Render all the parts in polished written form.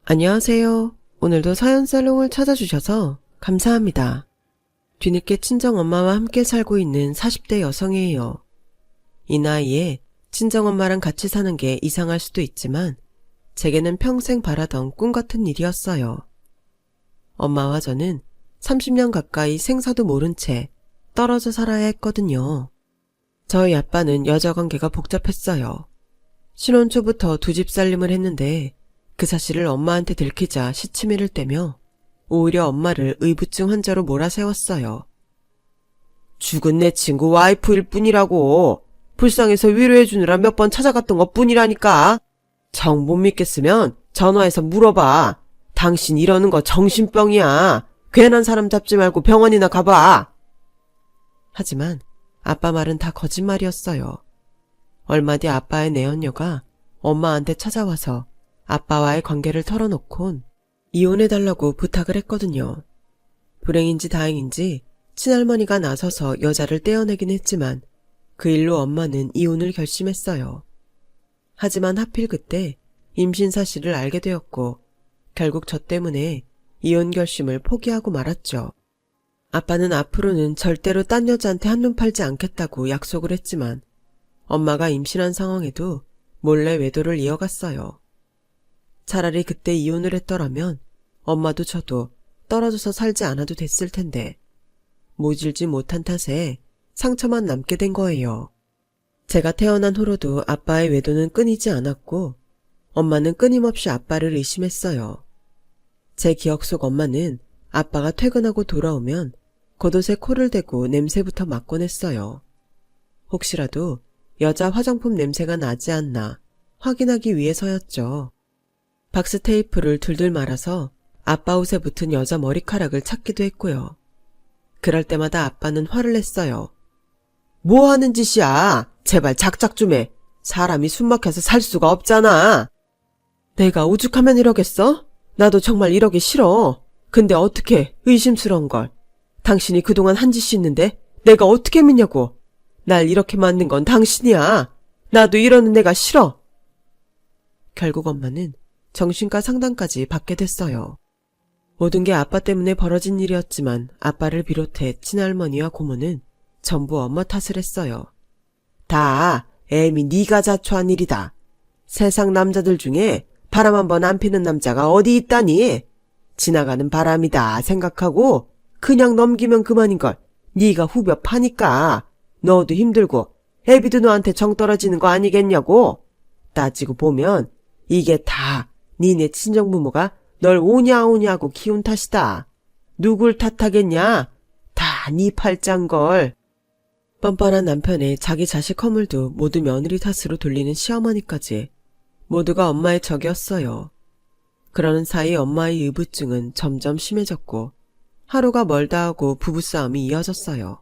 안녕하세요. 오늘도 사연살롱을 찾아주셔서 감사합니다. 뒤늦게 친정엄마와 함께 살고 있는 40대 여성이에요. 이 나이에 친정엄마랑 같이 사는 게 이상할 수도 있지만 제게는 평생 바라던 꿈 같은 일이었어요. 엄마와 저는 30년 가까이 생사도 모른 채 떨어져 살아야 했거든요. 저희 아빠는 여자관계가 복잡했어요. 신혼 초부터 두 집 살림을 했는데 그 사실을 엄마한테 들키자 시치미를 떼며 오히려 엄마를 의부증 환자로 몰아세웠어요. 죽은 내 친구 와이프일 뿐이라고. 불쌍해서 위로해주느라 몇 번 찾아갔던 것 뿐이라니까. 정 못 믿겠으면 전화해서 물어봐. 당신 이러는 거 정신병이야. 괜한 사람 잡지 말고 병원이나 가봐. 하지만 아빠 말은 다 거짓말이었어요. 얼마 뒤 아빠의 내연녀가 엄마한테 찾아와서 아빠와의 관계를 털어놓곤 이혼해달라고 부탁을 했거든요. 불행인지 다행인지 친할머니가 나서서 여자를 떼어내긴 했지만 그 일로 엄마는 이혼을 결심했어요. 하지만 하필 그때 임신 사실을 알게 되었고 결국 저 때문에 이혼 결심을 포기하고 말았죠. 아빠는 앞으로는 절대로 딴 여자한테 한눈 팔지 않겠다고 약속을 했지만 엄마가 임신한 상황에도 몰래 외도를 이어갔어요. 차라리 그때 이혼을 했더라면 엄마도 저도 떨어져서 살지 않아도 됐을 텐데 모질지 못한 탓에 상처만 남게 된 거예요. 제가 태어난 후로도 아빠의 외도는 끊이지 않았고 엄마는 끊임없이 아빠를 의심했어요. 제 기억 속 엄마는 아빠가 퇴근하고 돌아오면 겉옷에 코를 대고 냄새부터 맡곤 했어요. 혹시라도 여자 화장품 냄새가 나지 않나 확인하기 위해서였죠. 박스 테이프를 둘둘 말아서 아빠 옷에 붙은 여자 머리카락을 찾기도 했고요. 그럴 때마다 아빠는 화를 냈어요. 뭐 하는 짓이야? 제발 작작 좀 해. 사람이 숨막혀서 살 수가 없잖아. 내가 오죽하면 이러겠어? 나도 정말 이러기 싫어. 근데 어떻게 의심스러운 걸. 당신이 그동안 한 짓이 있는데 내가 어떻게 믿냐고. 날 이렇게 만든 건 당신이야. 나도 이러는 내가 싫어. 결국 엄마는 정신과 상담까지 받게 됐어요. 모든 게 아빠 때문에 벌어진 일이었지만 아빠를 비롯해 친할머니와 고모는 전부 엄마 탓을 했어요. 다 애미 네가 자초한 일이다. 세상 남자들 중에 바람 한 번 안 피는 남자가 어디 있다니. 지나가는 바람이다 생각하고 그냥 넘기면 그만인걸. 네가 후벼 파니까 너도 힘들고 애비도 너한테 정 떨어지는 거 아니겠냐고. 따지고 보면 이게 다 니네 친정부모가 널 오냐오냐고 키운 탓이다. 누굴 탓하겠냐? 다 네 팔짱걸. 뻔뻔한 남편의 자기 자식 허물도 모두 며느리 탓으로 돌리는 시어머니까지 모두가 엄마의 적이었어요. 그러는 사이 엄마의 의부증은 점점 심해졌고 하루가 멀다 하고 부부싸움이 이어졌어요.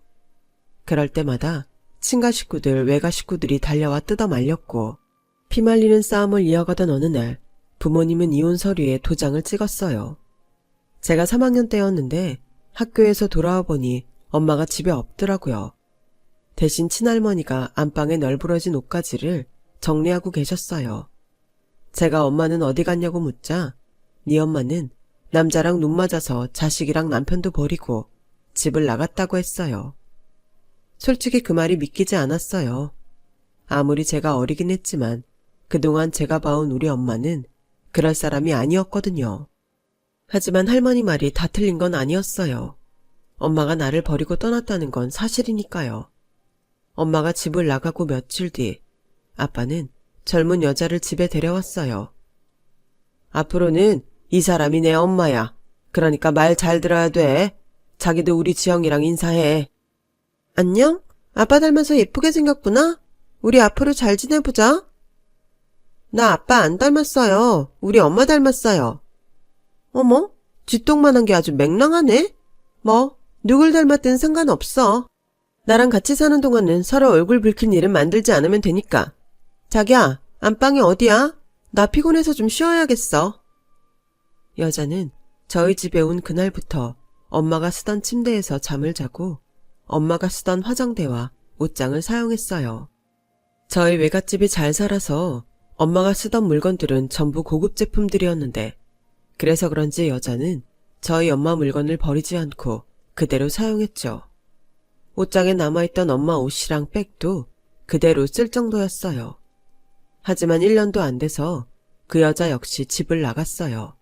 그럴 때마다 친가 식구들 외가 식구들이 달려와 뜯어 말렸고 피말리는 싸움을 이어가던 어느 날 부모님은 이혼 서류에 도장을 찍었어요. 제가 3학년 때였는데 학교에서 돌아와 보니 엄마가 집에 없더라고요. 대신 친할머니가 안방에 널브러진 옷가지를 정리하고 계셨어요. 제가 엄마는 어디 갔냐고 묻자 네 엄마는 남자랑 눈 맞아서 자식이랑 남편도 버리고 집을 나갔다고 했어요. 솔직히 그 말이 믿기지 않았어요. 아무리 제가 어리긴 했지만 그동안 제가 봐온 우리 엄마는 그럴 사람이 아니었거든요. 하지만 할머니 말이 다 틀린 건 아니었어요. 엄마가 나를 버리고 떠났다는 건 사실이니까요. 엄마가 집을 나가고 며칠 뒤 아빠는 젊은 여자를 집에 데려왔어요. 앞으로는 이 사람이 내 엄마야. 그러니까 말 잘 들어야 돼. 자기도 우리 지영이랑 인사해. 안녕? 아빠 닮아서 예쁘게 생겼구나? 우리 앞으로 잘 지내보자. 나 아빠 안 닮았어요. 우리 엄마 닮았어요. 어머? 쥐똥만한 게 아주 맹랑하네? 뭐 누굴 닮았든 상관없어. 나랑 같이 사는 동안은 서로 얼굴 붉힐 일은 만들지 않으면 되니까. 자기야, 안방이 어디야? 나 피곤해서 좀 쉬어야겠어. 여자는 저희 집에 온 그날부터 엄마가 쓰던 침대에서 잠을 자고 엄마가 쓰던 화장대와 옷장을 사용했어요. 저희 외갓집이 잘 살아서 엄마가 쓰던 물건들은 전부 고급 제품들이었는데 그래서 그런지 여자는 저희 엄마 물건을 버리지 않고 그대로 사용했죠. 옷장에 남아있던 엄마 옷이랑 백도 그대로 쓸 정도였어요. 하지만 1년도 안 돼서 그 여자 역시 집을 나갔어요.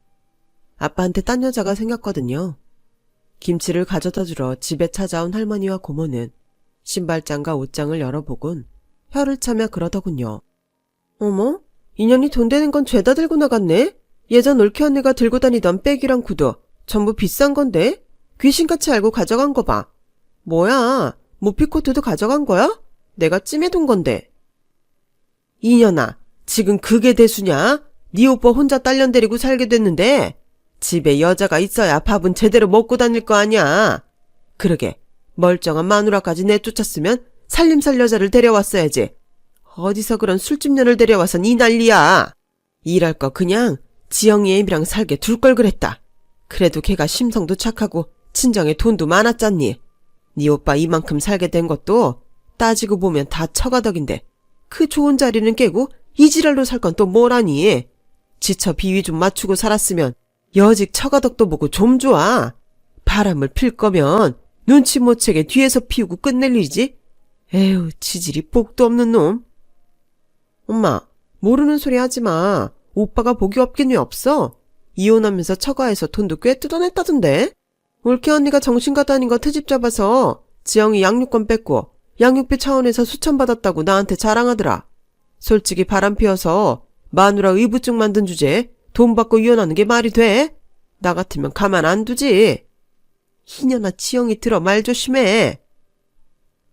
아빠한테 딴 여자가 생겼거든요. 김치를 가져다 주러 집에 찾아온 할머니와 고모는 신발장과 옷장을 열어보곤 혀를 차며 그러더군요. 어머, 인연이 돈 되는 건 죄다 들고 나갔네? 예전 올케 언니가 들고 다니던 백이랑 구두 전부 비싼 건데? 귀신같이 알고 가져간 거 봐. 뭐야, 모피코트도 가져간 거야? 내가 찜해둔 건데. 이년아, 지금 그게 대수냐? 네 오빠 혼자 딸년 데리고 살게 됐는데 집에 여자가 있어야 밥은 제대로 먹고 다닐 거 아니야. 그러게, 멀쩡한 마누라까지 내쫓았으면 살림살 여자를 데려왔어야지. 어디서 그런 술집년을 데려와선 이 난리야. 일할 거 그냥 지영이 애미랑 살게 둘 걸 그랬다. 그래도 걔가 심성도 착하고 친정에 돈도 많았잖니. 네 오빠 이만큼 살게 된 것도 따지고 보면 다 처가덕인데 그 좋은 자리는 깨고 이 지랄로 살 건 또 뭐라니. 지쳐 비위 좀 맞추고 살았으면 여직 처가덕도 보고 좀 좋아. 바람을 필 거면 눈치 못 채게 뒤에서 피우고 끝낼 일이지. 에휴, 지질이 복도 없는 놈. 엄마, 모르는 소리 하지 마. 오빠가 복이 없긴 왜 없어? 이혼하면서 처가에서 돈도 꽤 뜯어냈다던데? 올케 언니가 정신과 다닌 거 트집 잡아서 지영이 양육권 뺏고 양육비 차원에서 수천 받았다고 나한테 자랑하더라. 솔직히 바람 피워서 마누라 의부증 만든 주제에 돈 받고 이혼하는 게 말이 돼? 나 같으면 가만 안 두지. 희년아, 지영이 들어 말 조심해.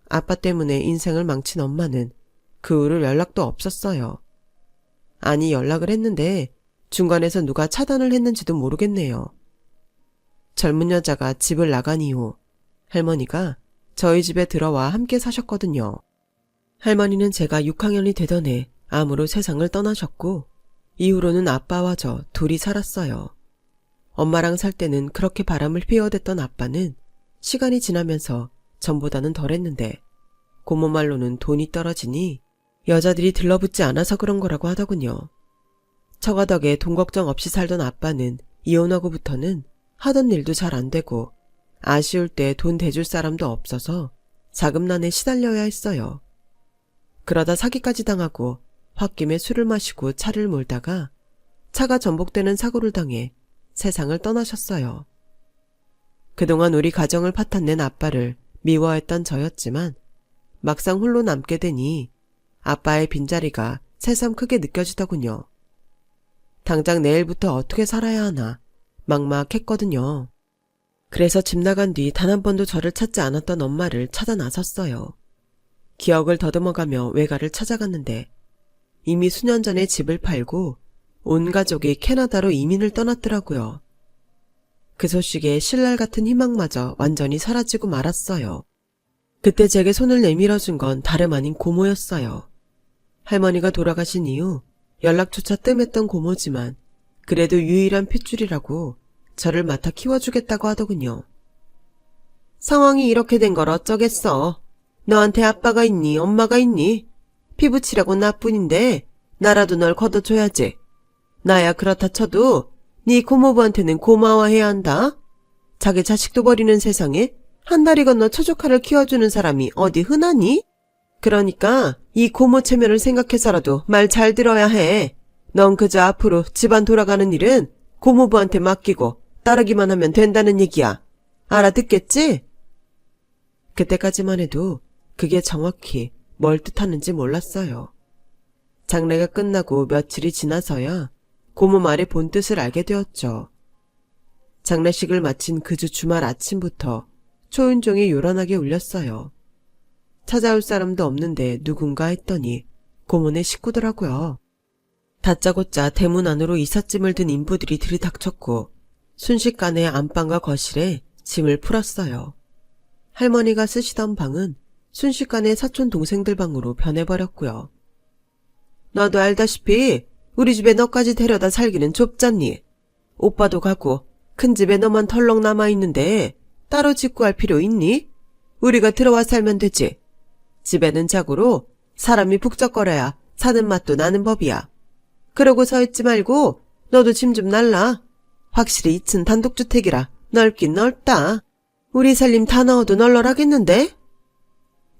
아빠 때문에 인생을 망친 엄마는 그 후로 연락도 없었어요. 아니, 연락을 했는데 중간에서 누가 차단을 했는지도 모르겠네요. 젊은 여자가 집을 나간 이후 할머니가 저희 집에 들어와 함께 사셨거든요. 할머니는 제가 6학년이 되던 해 암으로 세상을 떠나셨고 이후로는 아빠와 저 둘이 살았어요. 엄마랑 살 때는 그렇게 바람을 피워댔던 아빠는 시간이 지나면서 전보다는 덜했는데 고모 말로는 돈이 떨어지니 여자들이 들러붙지 않아서 그런 거라고 하더군요. 처가 덕에 돈 걱정 없이 살던 아빠는 이혼하고부터는 하던 일도 잘 안 되고 아쉬울 때 돈 대줄 사람도 없어서 자금난에 시달려야 했어요. 그러다 사기까지 당하고 홧김에 술을 마시고 차를 몰다가 차가 전복되는 사고를 당해 세상을 떠나셨어요. 그동안 우리 가정을 파탄낸 아빠를 미워했던 저였지만 막상 홀로 남게 되니 아빠의 빈자리가 새삼 크게 느껴지더군요. 당장 내일부터 어떻게 살아야 하나 막막했거든요. 그래서 집 나간 뒤 단 한 번도 저를 찾지 않았던 엄마를 찾아 나섰어요. 기억을 더듬어가며 외가를 찾아갔는데 이미 수년 전에 집을 팔고 온 가족이 캐나다로 이민을 떠났더라고요. 그 소식에 신랄 같은 희망마저 완전히 사라지고 말았어요. 그때 제게 손을 내밀어준 건 다름 아닌 고모였어요. 할머니가 돌아가신 이후 연락조차 뜸했던 고모지만 그래도 유일한 핏줄이라고 저를 맡아 키워주겠다고 하더군요. 상황이 이렇게 된 걸 어쩌겠어. 너한테 아빠가 있니 엄마가 있니? 피부치라고 나뿐인데 나라도 널 걷어줘야지. 나야 그렇다 쳐도 네 고모부한테는 고마워해야 한다. 자기 자식도 버리는 세상에 한 다리 건너 초조카를 키워주는 사람이 어디 흔하니? 그러니까 이 고모 체면을 생각해서라도 말 잘 들어야 해. 넌 그저 앞으로 집안 돌아가는 일은 고모부한테 맡기고 따르기만 하면 된다는 얘기야. 알아듣겠지? 그때까지만 해도 그게 정확히 뭘 뜻하는지 몰랐어요. 장례가 끝나고 며칠이 지나서야 고모 말의 본뜻을 알게 되었죠. 장례식을 마친 그 주 주말 아침부터 초인종이 요란하게 울렸어요. 찾아올 사람도 없는데 누군가 했더니 고모네 식구더라고요. 다짜고짜 대문 안으로 이삿짐을 든 인부들이 들이닥쳤고 순식간에 안방과 거실에 짐을 풀었어요. 할머니가 쓰시던 방은 순식간에 사촌 동생들 방으로 변해버렸고요. 너도 알다시피 우리 집에 너까지 데려다 살기는 좁잖니. 오빠도 가고 큰 집에 너만 털렁 남아있는데 따로 직구할 필요 있니? 우리가 들어와 살면 되지. 집에는 자고로 사람이 북적거려야 사는 맛도 나는 법이야. 그러고 서 있지 말고 너도 짐 좀 날라. 확실히 2층 단독주택이라 넓긴 넓다. 우리 살림 다 넣어도 널널하겠는데?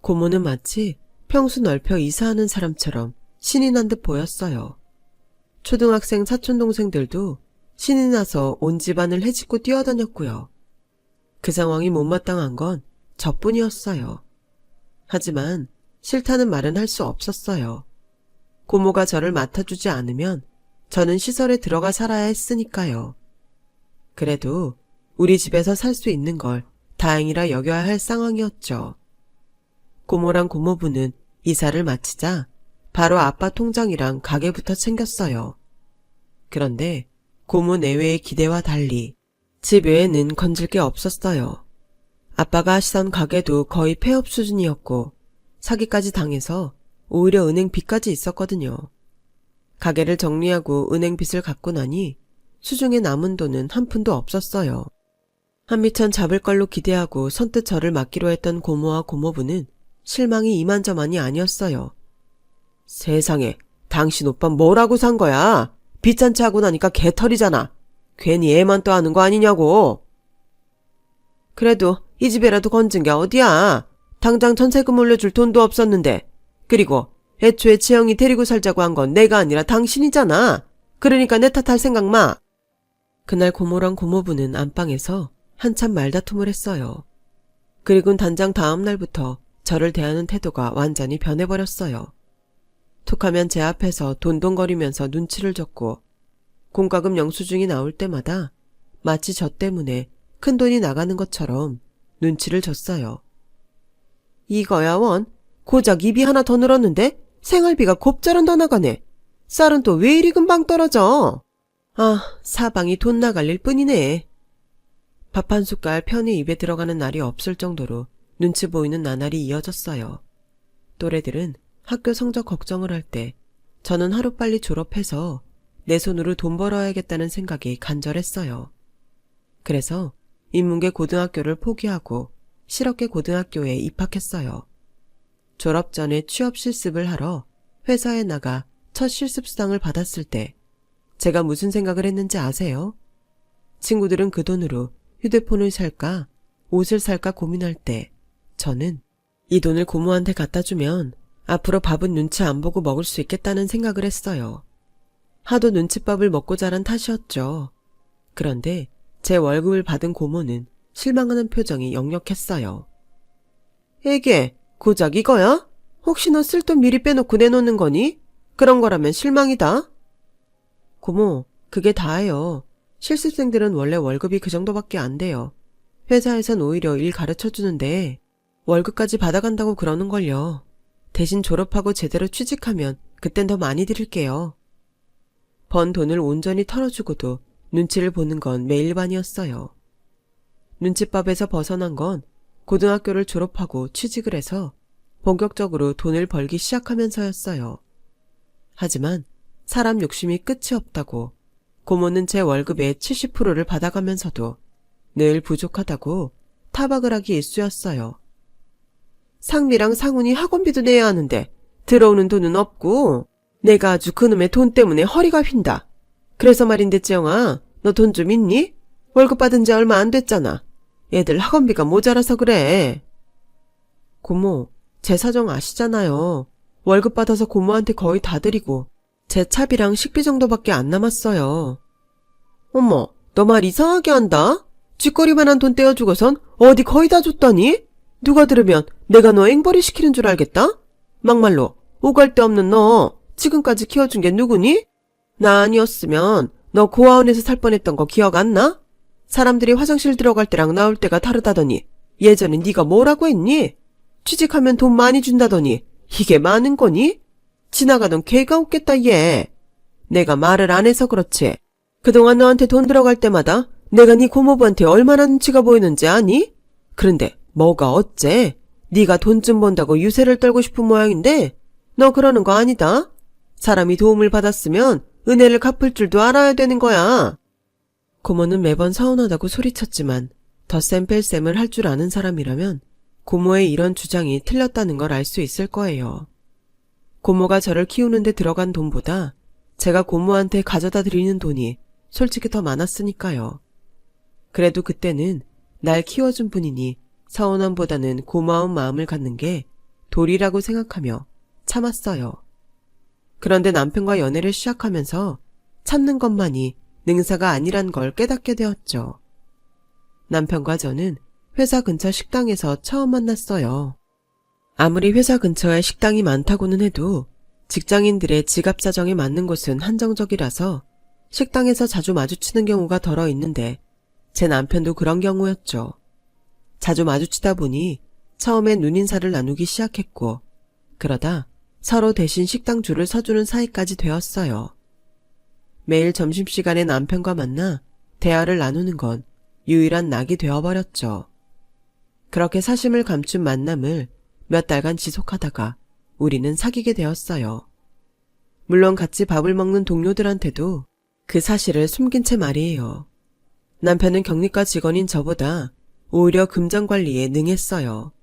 고모는 마치 평수 넓혀 이사하는 사람처럼 신이 난 듯 보였어요. 초등학생 사촌동생들도 신이 나서 온 집안을 헤집고 뛰어다녔고요. 그 상황이 못마땅한 건 저뿐이었어요. 하지만 싫다는 말은 할 수 없었어요. 고모가 저를 맡아주지 않으면 저는 시설에 들어가 살아야 했으니까요. 그래도 우리 집에서 살 수 있는 걸 다행이라 여겨야 할 상황이었죠. 고모랑 고모부는 이사를 마치자 바로 아빠 통장이랑 가게부터 챙겼어요. 그런데 고모 내외의 기대와 달리 집 외에는 건질 게 없었어요. 아빠가 하시던 가게도 거의 폐업 수준이었고 사기까지 당해서 오히려 은행 빚까지 있었거든요. 가게를 정리하고 은행 빚을 갚고 나니 수중에 남은 돈은 한 푼도 없었어요. 한미천 잡을 걸로 기대하고 선뜻 저를 맡기로 했던 고모와 고모부는 실망이 이만저만이 아니었어요. 세상에, 당신 오빠 뭐라고 산 거야? 빚잔치 하고 나니까 개털이잖아. 괜히 애만 떠하는 거 아니냐고. 그래도 이 집에라도 건진 게 어디야. 당장 전세금 올려줄 돈도 없었는데. 그리고 애초에 지영이 데리고 살자고 한 건 내가 아니라 당신이잖아. 그러니까 내 탓할 생각 마. 그날 고모랑 고모부는 안방에서 한참 말다툼을 했어요. 그리곤 단장 다음 날부터 저를 대하는 태도가 완전히 변해버렸어요. 툭하면 제 앞에서 돈돈거리면서 눈치를 줬고 공과금 영수증이 나올 때마다 마치 저 때문에 큰돈이 나가는 것처럼 눈치를 줬어요. 이거야 원, 고작 입이 하나 더 늘었는데 생활비가 곱절은 더 나가네. 쌀은 또 왜 이리 금방 떨어져? 아, 사방이 돈 나갈 일 뿐이네. 밥 한 숟갈 편히 입에 들어가는 날이 없을 정도로 눈치 보이는 나날이 이어졌어요. 또래들은 학교 성적 걱정을 할 때 저는 하루빨리 졸업해서 내 손으로 돈 벌어야겠다는 생각이 간절했어요. 그래서 인문계 고등학교를 포기하고 실업계 고등학교에 입학했어요. 졸업 전에 취업 실습을 하러 회사에 나가 첫 실습 수당을 받았을 때 제가 무슨 생각을 했는지 아세요? 친구들은 그 돈으로 휴대폰을 살까 옷을 살까 고민할 때 저는 이 돈을 고모한테 갖다 주면 앞으로 밥은 눈치 안 보고 먹을 수 있겠다는 생각을 했어요. 하도 눈칫밥을 먹고 자란 탓이었죠. 그런데 제 월급을 받은 고모는 실망하는 표정이 역력했어요. 이게 고작 이거야? 혹시 너 쓸 돈 미리 빼놓고 내놓는 거니? 그런 거라면 실망이다. 고모, 그게 다예요. 실습생들은 원래 월급이 그 정도밖에 안 돼요. 회사에선 오히려 일 가르쳐주는데 월급까지 받아간다고 그러는걸요. 대신 졸업하고 제대로 취직하면 그땐 더 많이 드릴게요. 번 돈을 온전히 털어주고도 눈치를 보는 건 매일반이었어요. 눈칫밥에서 벗어난 건 고등학교를 졸업하고 취직을 해서 본격적으로 돈을 벌기 시작하면서였어요. 하지만 사람 욕심이 끝이 없다고 고모는 제 월급의 70%를 받아가면서도 늘 부족하다고 타박을 하기 일쑤였어요. 상미랑 상훈이 학원비도 내야 하는데 들어오는 돈은 없고 내가 아주 그놈의 돈 때문에 허리가 휜다. 그래서 말인데 지영아, 너 돈 좀 있니? 월급 받은 지 얼마 안 됐잖아. 애들 학원비가 모자라서 그래. 고모, 제 사정 아시잖아요. 월급 받아서 고모한테 거의 다 드리고 제 차비랑 식비 정도밖에 안 남았어요. 어머, 너 말 이상하게 한다. 쥐꼬리만한 돈 떼어주고선 어디 거의 다 줬다니? 누가 들으면 내가 너 앵벌이 시키는 줄 알겠다? 막말로 오갈 데 없는 너 지금까지 키워준 게 누구니? 나 아니었으면 너 고아원에서 살 뻔했던 거 기억 안 나? 사람들이 화장실 들어갈 때랑 나올 때가 다르다더니 예전에 네가 뭐라고 했니? 취직하면 돈 많이 준다더니 이게 많은 거니? 지나가던 개가 웃겠다 얘. 내가 말을 안 해서 그렇지. 그동안 너한테 돈 들어갈 때마다 내가 네 고모부한테 얼마나 눈치가 보이는지 아니? 그런데 뭐가 어째? 네가 돈 좀 번다고 유세를 떨고 싶은 모양인데 너 그러는 거 아니다. 사람이 도움을 받았으면 은혜를 갚을 줄도 알아야 되는 거야. 고모는 매번 서운하다고 소리쳤지만 덧셈 뺄셈을 할 줄 아는 사람이라면 고모의 이런 주장이 틀렸다는 걸 알 수 있을 거예요. 고모가 저를 키우는 데 들어간 돈보다 제가 고모한테 가져다 드리는 돈이 솔직히 더 많았으니까요. 그래도 그때는 날 키워준 분이니 서운함보다는 고마운 마음을 갖는 게 도리라고 생각하며 참았어요. 그런데 남편과 연애를 시작하면서 참는 것만이 능사가 아니란 걸 깨닫게 되었죠. 남편과 저는 회사 근처 식당에서 처음 만났어요. 아무리 회사 근처에 식당이 많다고는 해도 직장인들의 지갑 사정에 맞는 곳은 한정적이라서 식당에서 자주 마주치는 경우가 덜어 있는데 제 남편도 그런 경우였죠. 자주 마주치다 보니 처음엔 눈인사를 나누기 시작했고 그러다 서로 대신 식당 줄을 서주는 사이까지 되었어요. 매일 점심시간에 남편과 만나 대화를 나누는 건 유일한 낙이 되어버렸죠. 그렇게 사심을 감춘 만남을 몇 달간 지속하다가 우리는 사귀게 되었어요. 물론 같이 밥을 먹는 동료들한테도 그 사실을 숨긴 채 말이에요. 남편은 격리과 직원인 저보다 오히려 금전관리에 능했어요.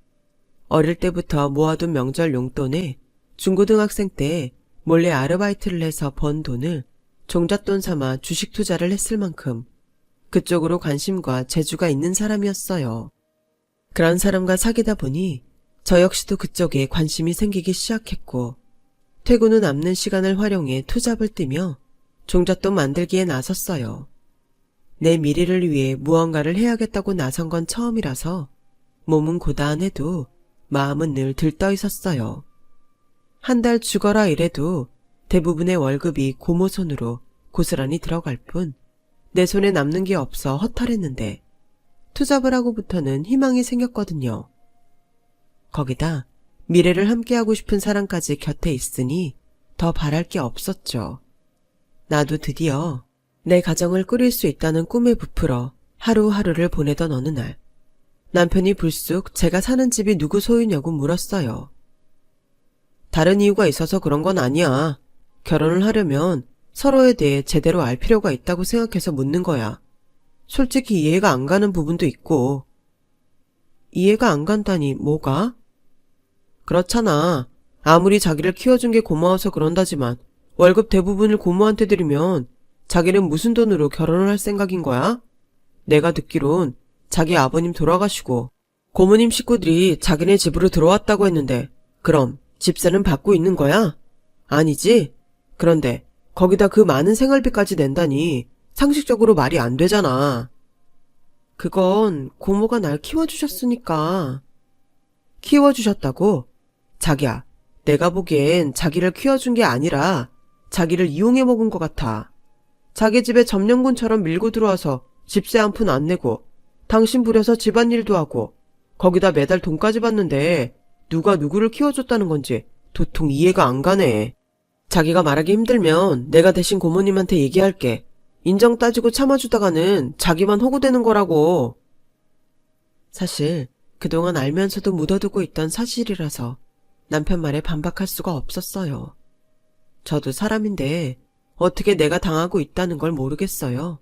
어릴 때부터 모아둔 명절 용돈에 중고등학생 때 몰래 아르바이트를 해서 번 돈을 종잣돈 삼아 주식 투자를 했을 만큼 그쪽으로 관심과 재주가 있는 사람이었어요. 그런 사람과 사귀다 보니 저 역시도 그쪽에 관심이 생기기 시작했고 퇴근 후 남는 시간을 활용해 투잡을 뛰며 종잣돈 만들기에 나섰어요. 내 미래를 위해 무언가를 해야겠다고 나선 건 처음이라서 몸은 고단해도 마음은 늘 들떠 있었어요. 한 달 죽어라 이래도 대부분의 월급이 고모 손으로 고스란히 들어갈 뿐 내 손에 남는 게 없어 허탈했는데 투잡을 하고부터는 희망이 생겼거든요. 거기다 미래를 함께하고 싶은 사람까지 곁에 있으니 더 바랄 게 없었죠. 나도 드디어 내 가정을 꾸릴 수 있다는 꿈에 부풀어 하루하루를 보내던 어느 날 남편이 불쑥 제가 사는 집이 누구 소유냐고 물었어요. 다른 이유가 있어서 그런 건 아니야. 결혼을 하려면 서로에 대해 제대로 알 필요가 있다고 생각해서 묻는 거야. 솔직히 이해가 안 가는 부분도 있고. 이해가 안 간다니 뭐가? 그렇잖아. 아무리 자기를 키워준 게 고마워서 그런다지만 월급 대부분을 고모한테 드리면 자기는 무슨 돈으로 결혼을 할 생각인 거야? 내가 듣기론 자기 아버님 돌아가시고 고모님 식구들이 자기네 집으로 들어왔다고 했는데 그럼 집세는 받고 있는 거야? 아니지? 그런데 거기다 그 많은 생활비까지 낸다니 상식적으로 말이 안 되잖아. 그건 고모가 날 키워주셨으니까. 키워주셨다고? 자기야, 내가 보기엔 자기를 키워준 게 아니라 자기를 이용해 먹은 것 같아. 자기 집에 점령군처럼 밀고 들어와서 집세 한 푼 안 내고 당신 부려서 집안일도 하고 거기다 매달 돈까지 받는데 누가 누구를 키워줬다는 건지 도통 이해가 안 가네. 자기가 말하기 힘들면 내가 대신 고모님한테 얘기할게. 인정 따지고 참아주다가는 자기만 호구되는 거라고. 사실 그동안 알면서도 묻어두고 있던 사실이라서 남편 말에 반박할 수가 없었어요. 저도 사람인데 어떻게 내가 당하고 있다는 걸 모르겠어요.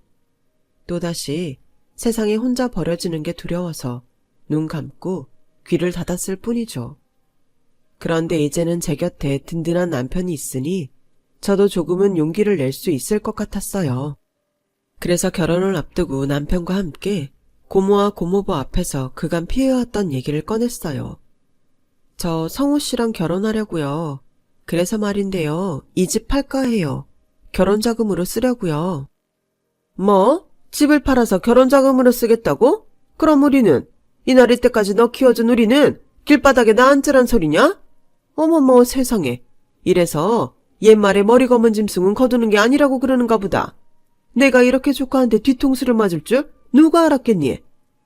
또다시 세상에 혼자 버려지는 게 두려워서 눈 감고 귀를 닫았을 뿐이죠. 그런데 이제는 제 곁에 든든한 남편이 있으니 저도 조금은 용기를 낼 수 있을 것 같았어요. 그래서 결혼을 앞두고 남편과 함께 고모와 고모부 앞에서 그간 피해왔던 얘기를 꺼냈어요. 저 성우 씨랑 결혼하려고요. 그래서 말인데요. 이 집 팔까 해요. 결혼자금으로 쓰려고요. 뭐? 집을 팔아서 결혼자금으로 쓰겠다고? 그럼 우리는? 이날일 때까지 너 키워준 우리는 길바닥에 나 앉으란 소리냐? 어머머 세상에. 이래서 옛말에 머리 검은 짐승은 거두는 게 아니라고 그러는가 보다. 내가 이렇게 조카한테 뒤통수를 맞을 줄 누가 알았겠니?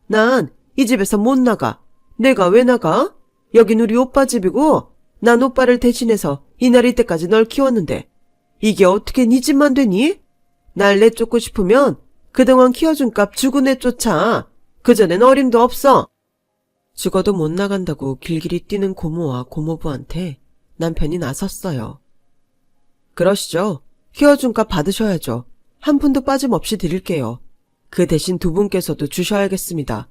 난 이 집에서 못 나가. 내가 왜 나가? 여긴 우리 오빠 집이고 난 오빠를 대신해서 이날일 때까지 널 키웠는데 이게 어떻게 네 집만 되니? 날 내쫓고 싶으면 그동안 키워준 값 주고 내쫓아. 그전엔 어림도 없어. 죽어도 못 나간다고 길길이 뛰는 고모와 고모부한테 남편이 나섰어요. 그러시죠. 키워준 값 받으셔야죠. 한 푼도 빠짐없이 드릴게요. 그 대신 두 분께서도 주셔야겠습니다.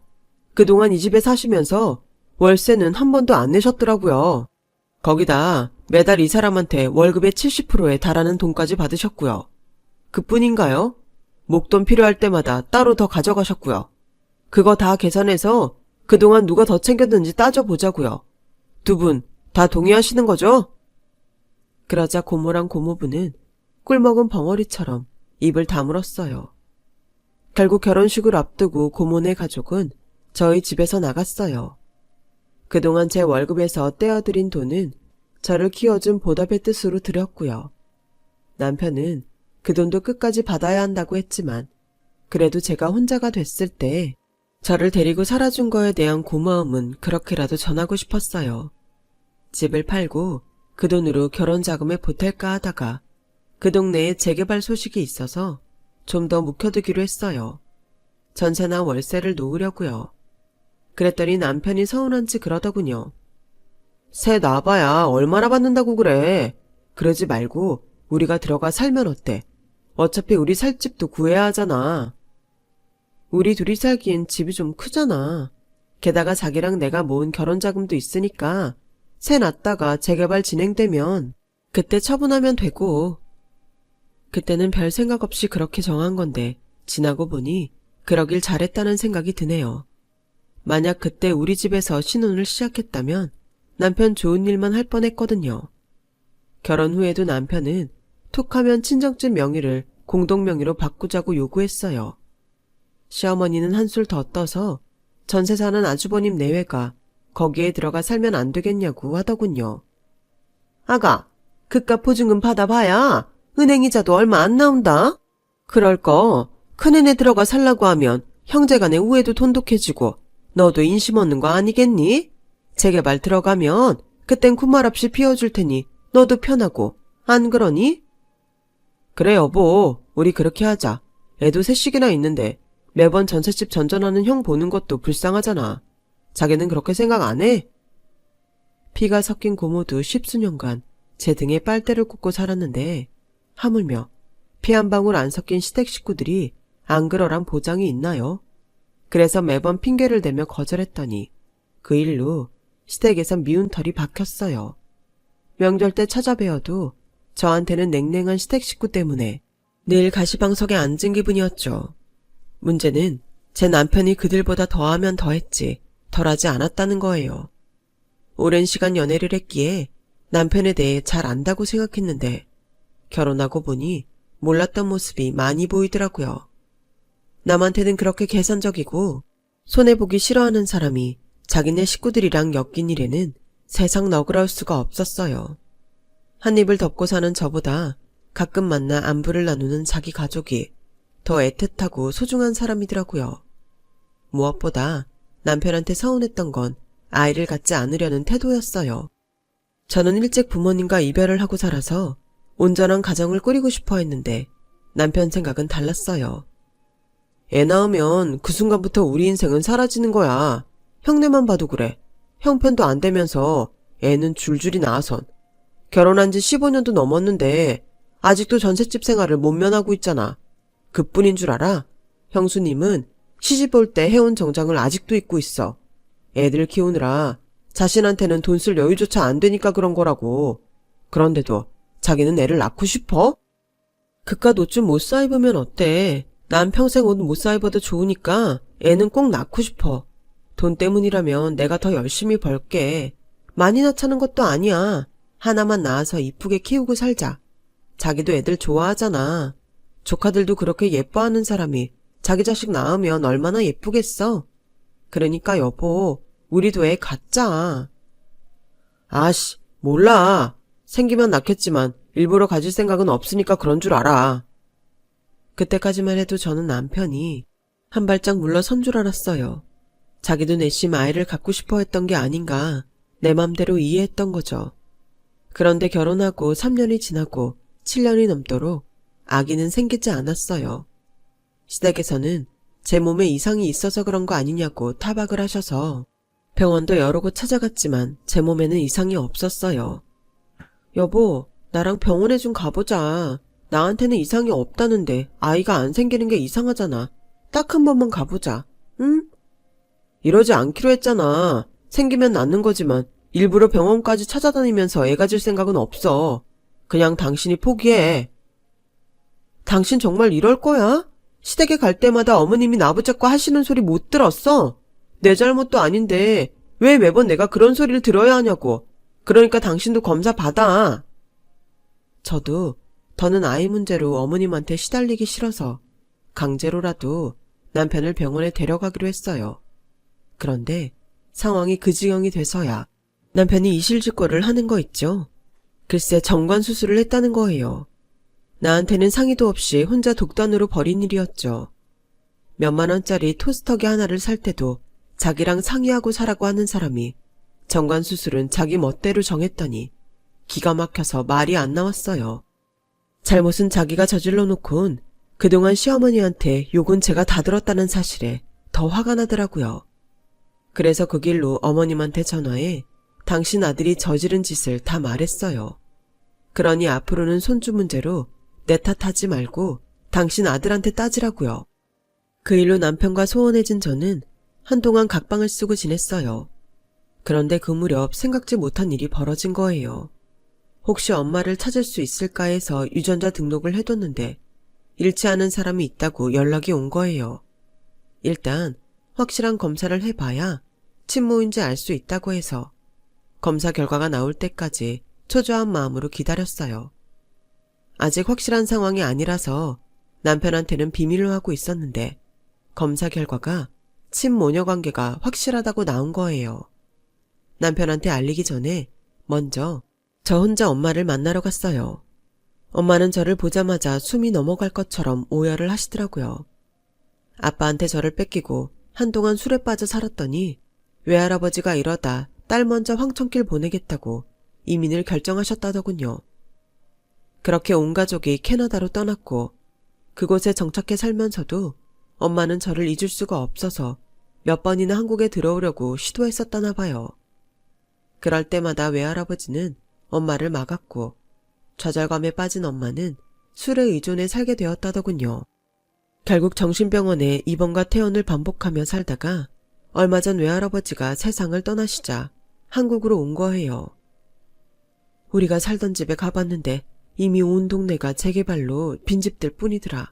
그동안 이 집에 사시면서 월세는 한 번도 안 내셨더라고요. 거기다 매달 이 사람한테 월급의 70%에 달하는 돈까지 받으셨고요. 그뿐인가요? 목돈 필요할 때마다 따로 더 가져가셨고요. 그거 다 계산해서 그동안 누가 더 챙겼는지 따져보자고요. 두 분 다 동의하시는 거죠? 그러자 고모랑 고모부는 꿀먹은 벙어리처럼 입을 다물었어요. 결국 결혼식을 앞두고 고모네 가족은 저희 집에서 나갔어요. 그동안 제 월급에서 떼어들인 돈은 저를 키워준 보답의 뜻으로 드렸고요. 남편은 그 돈도 끝까지 받아야 한다고 했지만 그래도 제가 혼자가 됐을 때 저를 데리고 살아준 거에 대한 고마움은 그렇게라도 전하고 싶었어요. 집을 팔고 그 돈으로 결혼 자금에 보탤까 하다가 그 동네에 재개발 소식이 있어서 좀 더 묵혀두기로 했어요. 전세나 월세를 놓으려고요. 그랬더니 남편이 서운한지 그러더군요. 새 놔봐야 얼마나 받는다고 그래. 그러지 말고 우리가 들어가 살면 어때? 어차피 우리 살 집도 구해야 하잖아. 우리 둘이 살기엔 집이 좀 크잖아. 게다가 자기랑 내가 모은 결혼 자금도 있으니까 새 놨다가 재개발 진행되면 그때 처분하면 되고. 그때는 별 생각 없이 그렇게 정한 건데 지나고 보니 그러길 잘했다는 생각이 드네요. 만약 그때 우리 집에서 신혼을 시작했다면 남편 좋은 일만 할 뻔했거든요. 결혼 후에도 남편은 툭하면 친정집 명의를 공동명의로 바꾸자고 요구했어요. 시어머니는 한술 더 떠서 전세 사는 아주버님 내외가 거기에 들어가 살면 안 되겠냐고 하더군요. 아가, 그깟 보증금 받아봐야 은행이자도 얼마 안 나온다. 그럴 거 큰애네 들어가 살라고 하면 형제간의 우애도 돈독해지고 너도 인심 얻는 거 아니겠니? 재개발 들어가면 그땐 군말 없이 피워줄 테니 너도 편하고 안 그러니? 그래 여보, 우리 그렇게 하자. 애도 셋씩이나 있는데 매번 전셋집 전전하는 형 보는 것도 불쌍하잖아. 자기는 그렇게 생각 안 해? 피가 섞인 고모도 십수년간 제 등에 빨대를 꽂고 살았는데 하물며 피 한 방울 안 섞인 시댁 식구들이 안 그러란 보장이 있나요? 그래서 매번 핑계를 대며 거절했더니 그 일로 시댁에선 미운 털이 박혔어요. 명절 때 찾아뵈어도 저한테는 냉랭한 시댁 식구 때문에 늘 가시방석에 앉은 기분이었죠. 문제는 제 남편이 그들보다 더하면 더했지 덜하지 않았다는 거예요. 오랜 시간 연애를 했기에 남편에 대해 잘 안다고 생각했는데 결혼하고 보니 몰랐던 모습이 많이 보이더라고요. 남한테는 그렇게 계산적이고 손해보기 싫어하는 사람이 자기네 식구들이랑 엮인 일에는 세상 너그러울 수가 없었어요. 한 입을 덮고 사는 저보다 가끔 만나 안부를 나누는 자기 가족이 더 애틋하고 소중한 사람이더라고요. 무엇보다 남편한테 서운했던 건 아이를 갖지 않으려는 태도였어요. 저는 일찍 부모님과 이별을 하고 살아서 온전한 가정을 꾸리고 싶어 했는데 남편 생각은 달랐어요. 애 낳으면 그 순간부터 우리 인생은 사라지는 거야. 형네만 봐도 그래. 형편도 안 되면서 애는 줄줄이 낳아선. 결혼한 지 15년도 넘었는데 아직도 전셋집 생활을 못 면하고 있잖아. 그뿐인 줄 알아? 형수님은 시집 올 때 해온 정장을 아직도 입고 있어. 애들 키우느라 자신한테는 돈 쓸 여유조차 안 되니까 그런 거라고. 그런데도 자기는 애를 낳고 싶어? 그깟 옷 좀 못 사 입으면 어때? 난 평생 옷 못 사 입어도 좋으니까 애는 꼭 낳고 싶어. 돈 때문이라면 내가 더 열심히 벌게. 많이 낳자는 것도 아니야. 하나만 낳아서 이쁘게 키우고 살자. 자기도 애들 좋아하잖아. 조카들도 그렇게 예뻐하는 사람이 자기 자식 낳으면 얼마나 예쁘겠어. 그러니까 여보, 우리도 애 갖자. 아씨, 몰라. 생기면 낳겠지만 일부러 가질 생각은 없으니까 그런 줄 알아. 그때까지만 해도 저는 남편이 한 발짝 물러선 줄 알았어요. 자기도 내심 아이를 갖고 싶어 했던 게 아닌가 내 맘대로 이해했던 거죠. 그런데 결혼하고 3년이 지나고 7년이 넘도록 아기는 생기지 않았어요. 시댁에서는 제 몸에 이상이 있어서 그런 거 아니냐고 타박을 하셔서 병원도 여러 곳 찾아갔지만 제 몸에는 이상이 없었어요. 여보, 나랑 병원에 좀 가보자. 나한테는 이상이 없다는데 아이가 안 생기는 게 이상하잖아. 딱 한 번만 가보자. 응? 이러지 않기로 했잖아. 생기면 낳는 거지만 일부러 병원까지 찾아다니면서 애 가질 생각은 없어. 그냥 당신이 포기해. 당신 정말 이럴 거야? 시댁에 갈 때마다 어머님이 나붙잡고 하시는 소리 못 들었어? 내 잘못도 아닌데 왜 매번 내가 그런 소리를 들어야 하냐고. 그러니까 당신도 검사 받아. 저도 더는 아이 문제로 어머님한테 시달리기 싫어서 강제로라도 남편을 병원에 데려가기로 했어요. 그런데 상황이 그 지경이 돼서야 남편이 이실직고를 하는 거 있죠. 글쎄 정관 수술을 했다는 거예요. 나한테는 상의도 없이 혼자 독단으로 벌인 일이었죠. 몇만 원짜리 토스터기 하나를 살 때도 자기랑 상의하고 사라고 하는 사람이 정관 수술은 자기 멋대로 정했더니 기가 막혀서 말이 안 나왔어요. 잘못은 자기가 저질러 놓곤 그동안 시어머니한테 욕은 제가 다 들었다는 사실에 더 화가 나더라고요. 그래서 그 길로 어머님한테 전화해 당신 아들이 저지른 짓을 다 말했어요. 그러니 앞으로는 손주 문제로 내 탓하지 말고 당신 아들한테 따지라고요. 그 일로 남편과 소원해진 저는 한동안 각방을 쓰고 지냈어요. 그런데 그 무렵 생각지 못한 일이 벌어진 거예요. 혹시 엄마를 찾을 수 있을까 해서 유전자 등록을 해뒀는데 잃지 않은 사람이 있다고 연락이 온 거예요. 일단 확실한 검사를 해봐야 친모인지 알 수 있다고 해서 검사 결과가 나올 때까지 초조한 마음으로 기다렸어요. 아직 확실한 상황이 아니라서 남편한테는 비밀로 하고 있었는데 검사 결과가 친모녀 관계가 확실하다고 나온 거예요. 남편한테 알리기 전에 먼저 저 혼자 엄마를 만나러 갔어요. 엄마는 저를 보자마자 숨이 넘어갈 것처럼 오열을 하시더라고요. 아빠한테 저를 뺏기고 한동안 술에 빠져 살았더니 외할아버지가 이러다 딸 먼저 황천길 보내겠다고 이민을 결정하셨다더군요. 그렇게 온 가족이 캐나다로 떠났고 그곳에 정착해 살면서도 엄마는 저를 잊을 수가 없어서 몇 번이나 한국에 들어오려고 시도했었다나 봐요. 그럴 때마다 외할아버지는 엄마를 막았고 좌절감에 빠진 엄마는 술에 의존해 살게 되었다더군요. 결국 정신병원에 입원과 퇴원을 반복하며 살다가 얼마 전 외할아버지가 세상을 떠나시자 한국으로 온 거예요. 우리가 살던 집에 가봤는데 이미 온 동네가 재개발로 빈집들 뿐이더라.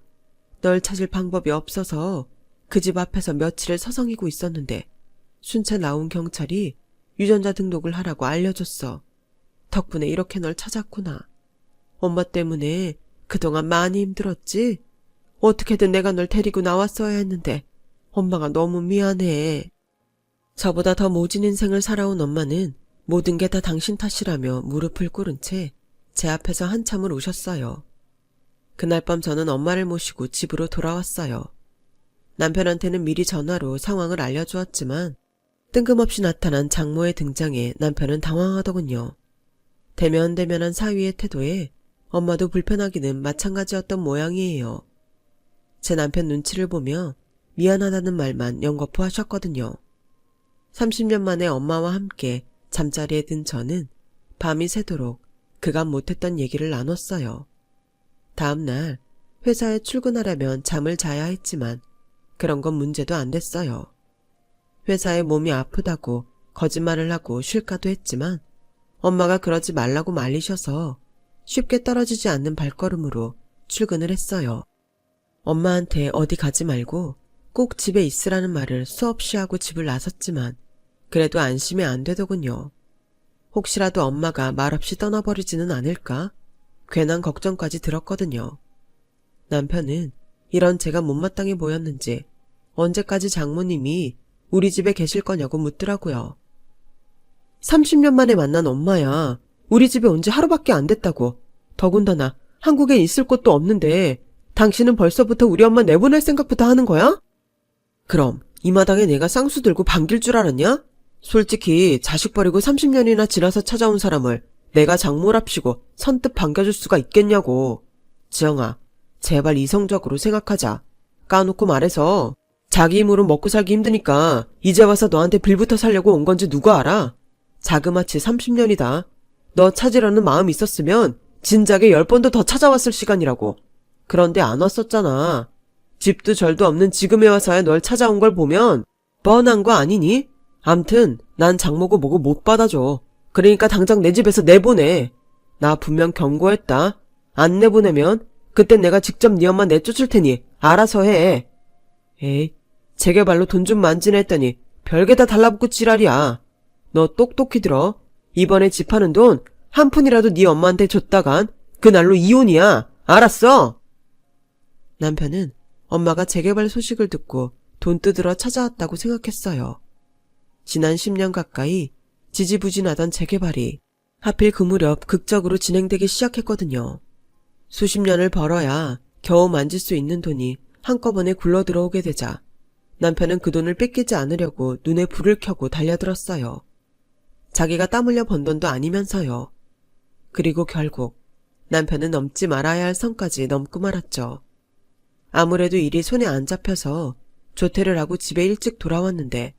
널 찾을 방법이 없어서 그 집 앞에서 며칠을 서성이고 있었는데 순찰 나온 경찰이 유전자 등록을 하라고 알려줬어. 덕분에 이렇게 널 찾았구나. 엄마 때문에 그동안 많이 힘들었지? 어떻게든 내가 널 데리고 나왔어야 했는데 엄마가 너무 미안해. 저보다 더 모진 인생을 살아온 엄마는 모든 게 다 당신 탓이라며 무릎을 꿇은 채 제 앞에서 한참을 우셨어요. 그날 밤 저는 엄마를 모시고 집으로 돌아왔어요. 남편한테는 미리 전화로 상황을 알려주었지만 뜬금없이 나타난 장모의 등장에 남편은 당황하더군요. 대면대면한 사위의 태도에 엄마도 불편하기는 마찬가지였던 모양이에요. 제 남편 눈치를 보며 미안하다는 말만 연거푸 하셨거든요. 30년 만에 엄마와 함께 잠자리에 든 저는 밤이 새도록 그간 못했던 얘기를 나눴어요. 다음 날 회사에 출근하려면 잠을 자야 했지만 그런 건 문제도 안 됐어요. 회사에 몸이 아프다고 거짓말을 하고 쉴까도 했지만 엄마가 그러지 말라고 말리셔서 쉽게 떨어지지 않는 발걸음으로 출근을 했어요. 엄마한테 어디 가지 말고 꼭 집에 있으라는 말을 수없이 하고 집을 나섰지만 그래도 안심이 안 되더군요. 혹시라도 엄마가 말없이 떠나버리지는 않을까? 괜한 걱정까지 들었거든요. 남편은 이런 제가 못마땅해 보였는지 언제까지 장모님이 우리 집에 계실 거냐고 묻더라고요. 30년 만에 만난 엄마야. 우리 집에 온 지 하루밖에 안 됐다고. 더군다나 한국에 있을 곳도 없는데 당신은 벌써부터 우리 엄마 내보낼 생각부터 하는 거야? 그럼 이 마당에 내가 쌍수 들고 반길 줄 알았냐? 솔직히 자식 버리고 30년이나 지나서 찾아온 사람을 내가 장모랍시고 선뜻 반겨줄 수가 있겠냐고. 지영아, 제발 이성적으로 생각하자. 까놓고 말해서 자기 힘으로 먹고 살기 힘드니까 이제 와서 너한테 빌붙어 살려고 온 건지 누가 알아? 자그마치 30년이다. 너 찾으려는 마음 있었으면 진작에 10번도 더 찾아왔을 시간이라고. 그런데 안 왔었잖아. 집도 절도 없는 지금에 와서야 널 찾아온 걸 보면 뻔한 거 아니니? 암튼 난 장모고 뭐고 못 받아줘. 그러니까 당장 내 집에서 내보내. 나 분명 경고했다. 안 내보내면 그땐 내가 직접 네 엄마 내쫓을 테니 알아서 해. 에이, 재개발로 돈 좀 만지네 했더니 별게 다 달라붙고 지랄이야. 너 똑똑히 들어. 이번에 집 파는 돈 한 푼이라도 네 엄마한테 줬다간 그날로 이혼이야. 알았어? 남편은 엄마가 재개발 소식을 듣고 돈 뜯으러 찾아왔다고 생각했어요. 지난 10년 가까이 지지부진하던 재개발이 하필 그 무렵 극적으로 진행되기 시작했거든요. 수십 년을 벌어야 겨우 만질 수 있는 돈이 한꺼번에 굴러 들어오게 되자 남편은 그 돈을 뺏기지 않으려고 눈에 불을 켜고 달려들었어요. 자기가 땀 흘려 번 돈도 아니면서요. 그리고 결국 남편은 넘지 말아야 할 선까지 넘고 말았죠. 아무래도 일이 손에 안 잡혀서 조퇴를 하고 집에 일찍 돌아왔는데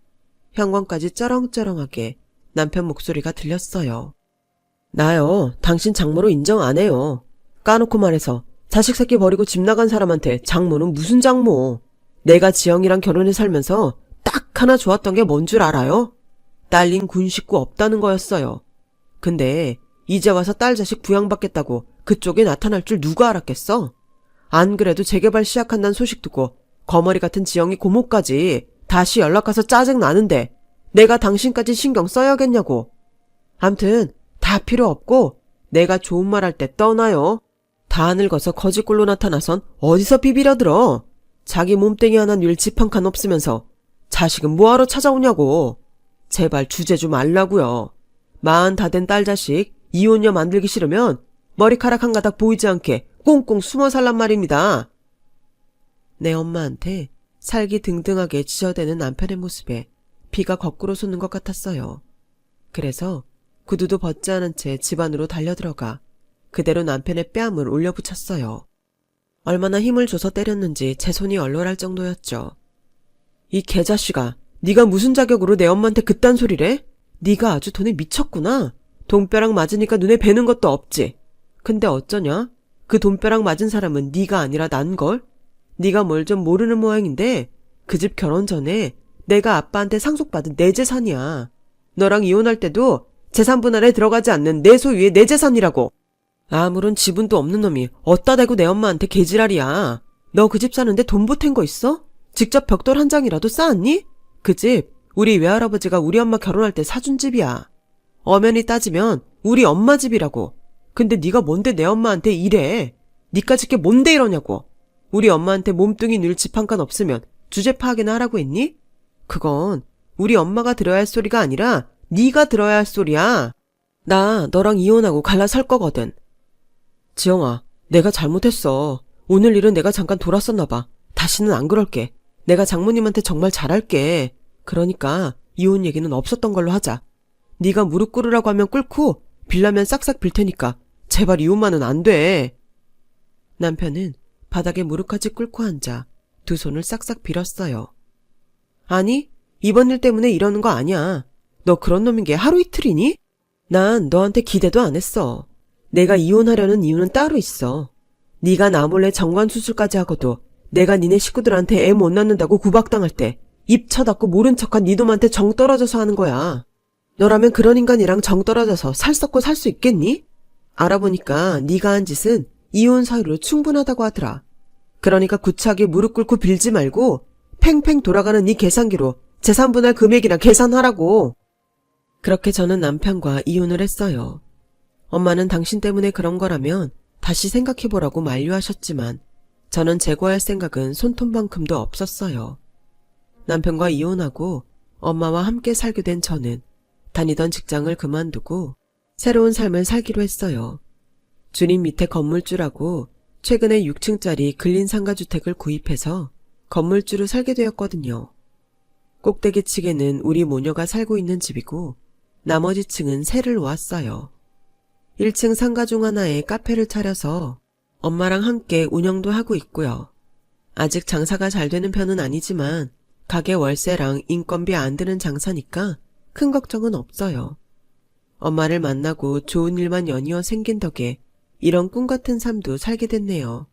현관까지 쩌렁쩌렁하게 남편 목소리가 들렸어요. 나요, 당신 장모로 인정 안 해요. 까놓고 말해서 자식 새끼 버리고 집 나간 사람한테 장모는 무슨 장모. 내가 지영이랑 결혼해 살면서 딱 하나 좋았던 게 뭔 줄 알아요? 딸린 군 식구 없다는 거였어요. 근데 이제 와서 딸 자식 부양받겠다고 그쪽에 나타날 줄 누가 알았겠어? 안 그래도 재개발 시작한다는 소식 듣고 거머리 같은 지영이 고모까지 다시 연락가서 짜증 나는데 내가 당신까지 신경 써야겠냐고. 암튼 다 필요 없고 내가 좋은 말 할 때 떠나요. 다 늙어서 거지꼴로 나타나선 어디서 비비려들어. 자기 몸뚱이 하나 늘 집 한 칸 없으면서 자식은 뭐하러 찾아오냐고. 제발 주제 좀 알라고요. 40 다 된 딸 자식 이혼녀 만들기 싫으면 머리카락 한 가닥 보이지 않게 꽁꽁 숨어 살란 말입니다. 내 엄마한테 살기 등등하게 지저대는 남편의 모습에 피가 거꾸로 솟는 것 같았어요. 그래서 구두도 벗지 않은 채 집 안으로 달려들어가 그대로 남편의 뺨을 올려붙였어요. 얼마나 힘을 줘서 때렸는지 제 손이 얼얼할 정도였죠. 이 개자식아, 네가 무슨 자격으로 내 엄마한테 그딴 소리래? 네가 아주 돈에 미쳤구나. 돈벼락 맞으니까 눈에 뵈는 것도 없지. 근데 어쩌냐? 그 돈벼락 맞은 사람은 네가 아니라 난걸? 네가 뭘 좀 모르는 모양인데 그 집 결혼 전에 내가 아빠한테 상속받은 내 재산이야. 너랑 이혼할 때도 재산 분할에 들어가지 않는 내 소유의 내 재산이라고. 아무런 지분도 없는 놈이 어따 대고 내 엄마한테 개지랄이야. 너 그 집 사는데 돈 보탠 거 있어? 직접 벽돌 한 장이라도 쌓았니? 그 집 우리 외할아버지가 우리 엄마 결혼할 때 사준 집이야. 엄연히 따지면 우리 엄마 집이라고. 근데 네가 뭔데 내 엄마한테 이래. 니까짓 게 뭔데 이러냐고. 우리 엄마한테 몸뚱이 늘 집 한 칸 없으면 주제 파악이나 하라고 했니? 그건 우리 엄마가 들어야 할 소리가 아니라 네가 들어야 할 소리야. 나 너랑 이혼하고 갈라 살 거거든. 지영아, 내가 잘못했어. 오늘 일은 내가 잠깐 돌았었나 봐. 다시는 안 그럴게. 내가 장모님한테 정말 잘할게. 그러니까 이혼 얘기는 없었던 걸로 하자. 네가 무릎 꿇으라고 하면 꿇고 빌라면 싹싹 빌 테니까 제발 이혼만은 안 돼. 남편은 바닥에 무릎까지 꿇고 앉아 두 손을 싹싹 빌었어요. 아니, 이번 일 때문에 이러는 거 아니야. 너 그런 놈인 게 하루 이틀이니? 난 너한테 기대도 안 했어. 내가 이혼하려는 이유는 따로 있어. 네가 나 몰래 정관수술까지 하고도 내가 니네 식구들한테 애 못 낳는다고 구박당할 때 입 쳐닫고 모른 척한 네 놈한테 정 떨어져서 하는 거야. 너라면 그런 인간이랑 정 떨어져서 살 썩고 살 수 있겠니? 알아보니까 네가 한 짓은 이혼 사유로 충분하다고 하더라. 그러니까 구차하게 무릎 꿇고 빌지 말고 팽팽 돌아가는 네 계산기로 재산분할 금액이나 계산하라고. 그렇게 저는 남편과 이혼을 했어요. 엄마는 당신 때문에 그런 거라면 다시 생각해보라고 만류하셨지만 저는 재고할 생각은 손톱만큼도 없었어요. 남편과 이혼하고 엄마와 함께 살게 된 저는 다니던 직장을 그만두고 새로운 삶을 살기로 했어요. 주님 밑에 건물주라고 최근에 6층짜리 근린 상가주택을 구입해서 건물주로 살게 되었거든요. 꼭대기층에는 우리 모녀가 살고 있는 집이고 나머지 층은 새를 놓았어요. 1층 상가 중 하나에 카페를 차려서 엄마랑 함께 운영도 하고 있고요. 아직 장사가 잘 되는 편은 아니지만 가게 월세랑 인건비 안 드는 장사니까 큰 걱정은 없어요. 엄마를 만나고 좋은 일만 연이어 생긴 덕에 이런 꿈 같은 삶도 살게 됐네요.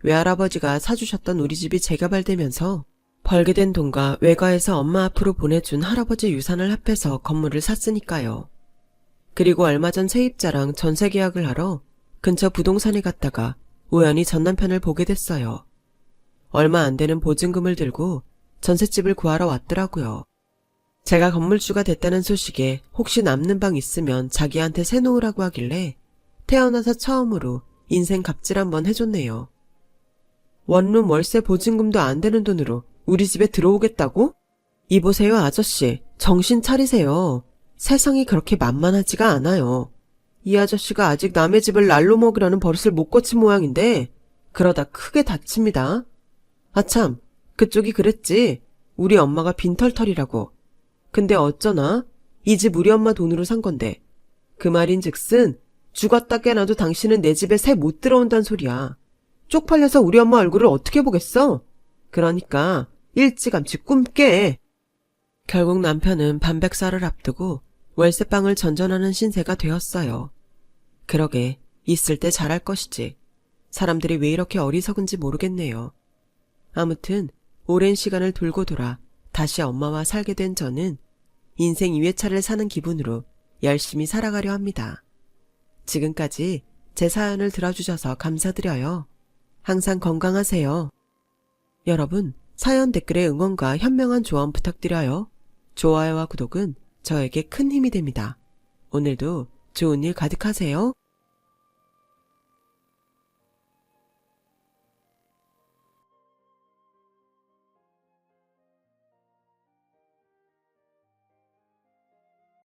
외할아버지가 사주셨던 우리 집이 재개발되면서 벌게 된 돈과 외가에서 엄마 앞으로 보내준 할아버지 유산을 합해서 건물을 샀으니까요. 그리고 얼마 전 세입자랑 전세 계약을 하러 근처 부동산에 갔다가 우연히 전 남편을 보게 됐어요. 얼마 안 되는 보증금을 들고 전셋집을 구하러 왔더라고요. 제가 건물주가 됐다는 소식에 혹시 남는 방 있으면 자기한테 세놓으라고 하길래 태어나서 처음으로 인생 갑질 한번 해줬네요. 원룸 월세 보증금도 안 되는 돈으로 우리 집에 들어오겠다고? 이보세요 아저씨, 정신 차리세요. 세상이 그렇게 만만하지가 않아요. 이 아저씨가 아직 남의 집을 날로 먹으려는 버릇을 못 고친 모양인데 그러다 크게 다칩니다. 아참, 그쪽이 그랬지. 우리 엄마가 빈털털이라고. 근데 어쩌나? 이 집 우리 엄마 돈으로 산 건데. 그 말인즉슨 죽었다 깨나도 당신은 내 집에 새 못 들어온단 소리야. 쪽팔려서 우리 엄마 얼굴을 어떻게 보겠어? 그러니까 일찌감치 꿈 깨. 결국 남편은 반백살을 앞두고 월세방을 전전하는 신세가 되었어요. 그러게 있을 때 잘할 것이지. 사람들이 왜 이렇게 어리석은지 모르겠네요. 아무튼 오랜 시간을 돌고 돌아 다시 엄마와 살게 된 저는 인생 2회차를 사는 기분으로 열심히 살아가려 합니다. 지금까지 제 사연을 들어주셔서 감사드려요. 항상 건강하세요. 여러분, 사연 댓글에 응원과 현명한 조언 부탁드려요. 좋아요와 구독은 저에게 큰 힘이 됩니다. 오늘도 좋은 일 가득하세요.